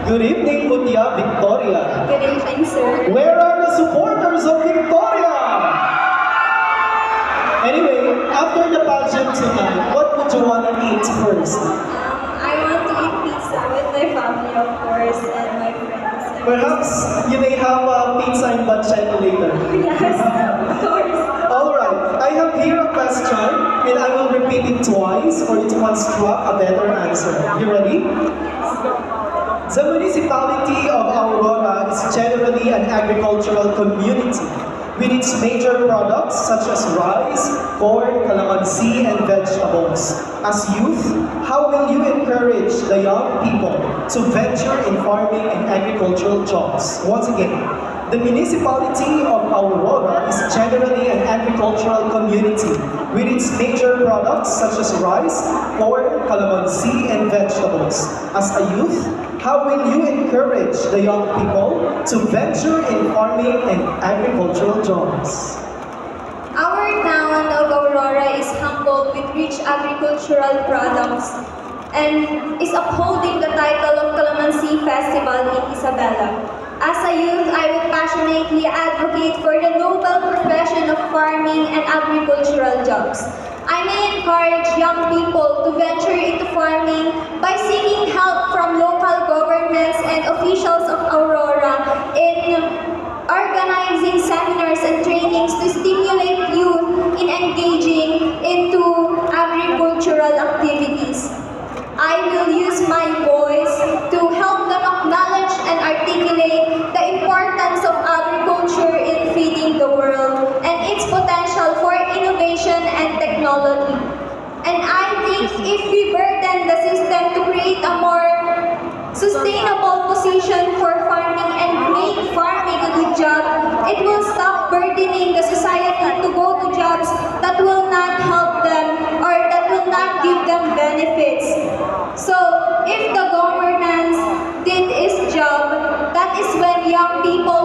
Good evening, Mutya Victoria. Good evening, sir. Where are the supporters of Victoria? Anyway, after the pageant tonight, what would you want to eat first? I want to eat pizza with my family, of course, and my friends. Perhaps you may have a pizza in Banchetto later. Yes, of course. Alright, I have here a question and I will repeat it twice for you to construct a better answer. You ready? The municipality of Aurora is generally an agricultural community with its major products such as rice, corn, calamansi, and vegetables. As youth, how will you encourage the young people to venture in farming and agricultural jobs? Once again, the municipality of Aurora is generally an agricultural community with its major products such as rice, corn, calamansi, and vegetables. As a youth, how will you encourage the young people to venture in farming and agricultural jobs? Our town of Aurora is humbled with rich agricultural products and is upholding the title of Calamansi Festival in Isabela. As a youth, I would passionately advocate for the noble profession of farming and agricultural jobs. I may encourage young people to venture into farming by seeking help from local governments and officials of Aurora in organizing seminars and trainings to stimulate youth in engaging into agricultural activities. I will use my voice to help them acknowledge and articulate the importance of agriculture in feeding the world and its potential for innovation and technology. And I think if we burden the system to create a more sustainable position for farming and make farming a good job, it will stop burdening the society to go to jobs that will not help them or that will not give them benefits. So, if the governance did its job, that is when young people